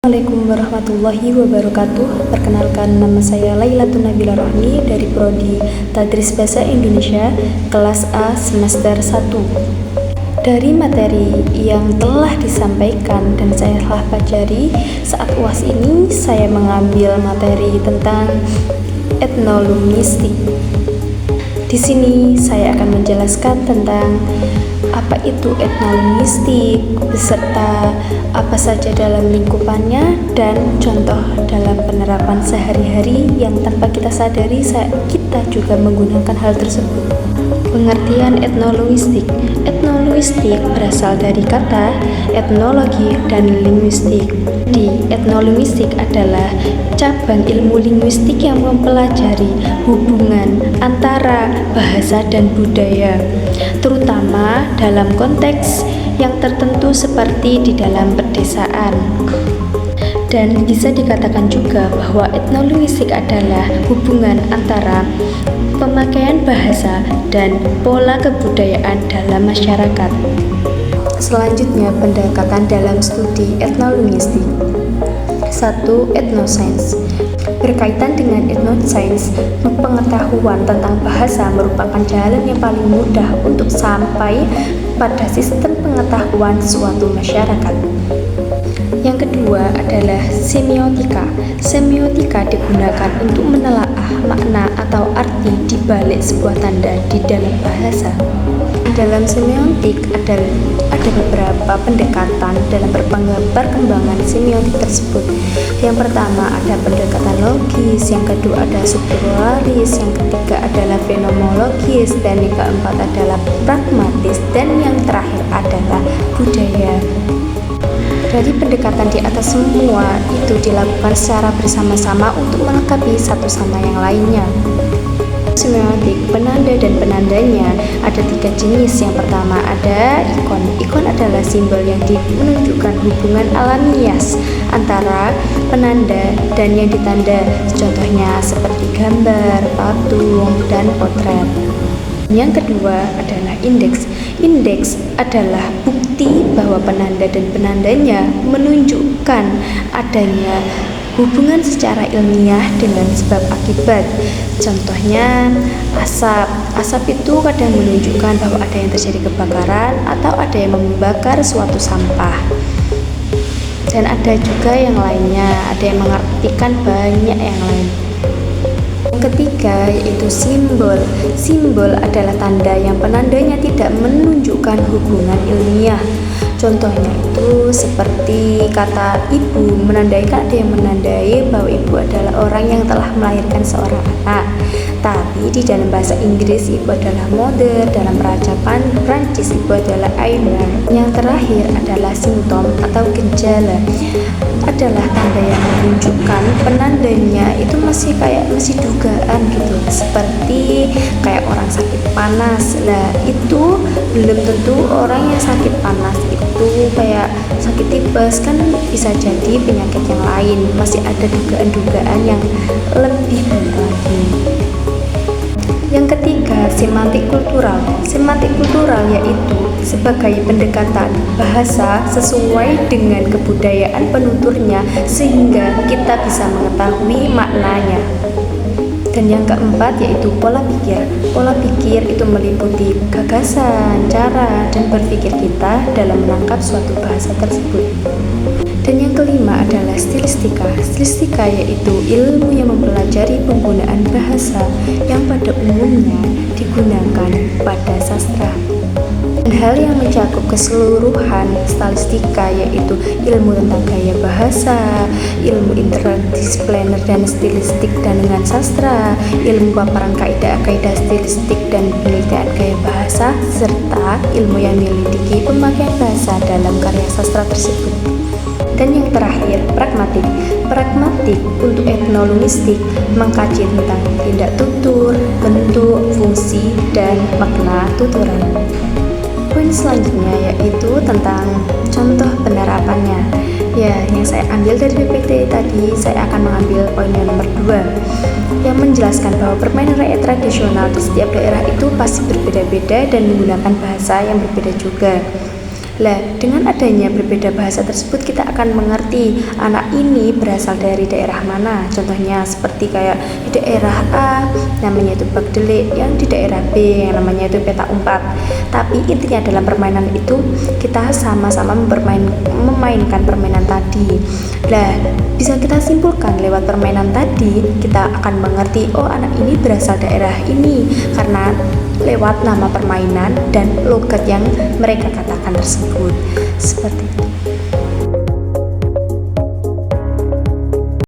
Assalamualaikum warahmatullahi wabarakatuh. Perkenalkan, nama saya Lailatun Nabila Rohmi dari Prodi Tadris Bahasa Indonesia kelas A semester 1. Dari materi yang telah disampaikan dan saya telah pelajari saat UAS ini, saya mengambil materi tentang etnolinguistik. Di sini saya akan menjelaskan tentang apa itu etnolinguistik, beserta apa saja dalam lingkupannya dan contoh dalam penerapan sehari-hari yang tanpa kita sadari kita juga menggunakan hal tersebut. Pengertian etnolinguistik. Etnolinguistik berasal dari kata etnologi dan linguistik. Etnolinguistik adalah cabang ilmu linguistik yang mempelajari hubungan antara bahasa dan budaya, terutama dalam konteks yang tertentu seperti di dalam pedesaan. Dan bisa dikatakan juga bahwa etnolinguistik adalah hubungan antara pemakaian bahasa dan pola kebudayaan dalam masyarakat. Selanjutnya, pendekatan dalam studi etnolinguistik. 1. Ethnoscience. Berkaitan dengan ethnoscience, pengetahuan tentang bahasa merupakan jalan yang paling mudah untuk sampai pada sistem pengetahuan suatu masyarakat. Yang kedua adalah semiotika. Semiotika digunakan untuk menelaah makna atau arti di balik sebuah tanda di dalam bahasa. Dalam semiotik ada beberapa pendekatan dalam perkembangan semiotik tersebut. Yang pertama ada pendekatan logis, yang kedua ada strukturalis, yang ketiga adalah fenomenologis, dan yang keempat adalah pragmatis, dan yang terakhir adalah budaya. Dari pendekatan di atas semua itu dilakukan secara bersama-sama untuk melengkapi satu sama yang lainnya. Semiotik, penanda dan penandanya ada 3 jenis. Yang pertama ada ikon. Ikon adalah simbol yang menunjukkan hubungan alamiah antara penanda dan yang ditanda, contohnya seperti gambar, patung, dan potret. Yang kedua adalah indeks. Indeks adalah bukti bahwa penanda dan penandanya menunjukkan adanya hubungan secara ilmiah dengan sebab akibat. Contohnya asap. Asap itu kadang menunjukkan bahwa ada yang terjadi kebakaran atau ada yang membakar suatu sampah. Dan ada juga yang lainnya, ada yang mengartikan banyak yang lain. Yang ketiga yaitu simbol. Simbol adalah tanda yang penandanya tidak menunjukkan hubungan ilmiah. Contohnya itu seperti kata ibu, menandaikan ada yang menandai bahwa ibu adalah orang yang telah melahirkan seorang anak. Tapi di dalam bahasa Inggris ibu adalah mother, dalam bahasa Prancis ibu adalah Aina. Yang terakhir adalah simptom atau gejala, adalah tanda yang menunjukkan penandanya itu masih dugaan gitu, seperti kayak orang sakit panas. Lah itu belum tentu orang yang sakit panas itu kayak sakit tipes, kan bisa jadi penyakit yang lain. Masih ada dugaan-dugaan yang lebih baik lagi. Yang ketiga, semantik kultural. Semantik kultural yaitu sebagai pendekatan bahasa sesuai dengan kebudayaan penuturnya sehingga kita bisa mengetahui maknanya. Dan yang keempat yaitu pola pikir. Pola pikir itu meliputi gagasan, cara, dan berpikir kita dalam menangkap suatu bahasa tersebut. Dan yang kelima adalah stilistika. Stilistika yaitu ilmu yang mempelajari penggunaan bahasa yang pada umumnya digunakan pada sastra. Dan hal yang mencakup keseluruhan stilistika yaitu ilmu tentang gaya bahasa, ilmu interdisipliner dan stilistik dan dengan sastra, ilmu paparan kaidah-kaidah stilistik dan penelitian gaya bahasa, serta ilmu yang menyelidiki pemakaian bahasa dalam karya sastra tersebut. Dan yang terakhir, pragmatik. Pragmatik untuk etnolinguistik mengkaji tentang tindak tutur, bentuk, fungsi, dan makna tuturan. Poin selanjutnya yaitu tentang contoh penerapannya. Ya, yang saya ambil dari PPT tadi, saya akan mengambil poin yang nomor 2 yang menjelaskan bahwa permainan rakyat tradisional di setiap daerah itu pasti berbeda-beda dan menggunakan bahasa yang berbeda juga. Lah, dengan adanya berbeda bahasa tersebut kita akan mengerti anak ini berasal dari daerah mana. Contohnya seperti kayak di daerah A namanya itu Bagdelik, yang di daerah B yang namanya itu petak umpet. Tapi intinya dalam permainan itu kita sama-sama memainkan permainan tadi. Lah, bisa kita simpulkan lewat permainan tadi kita akan mengerti oh anak ini berasal daerah ini karena lewat nama permainan dan logat yang mereka katakan tersebut. Seperti itu.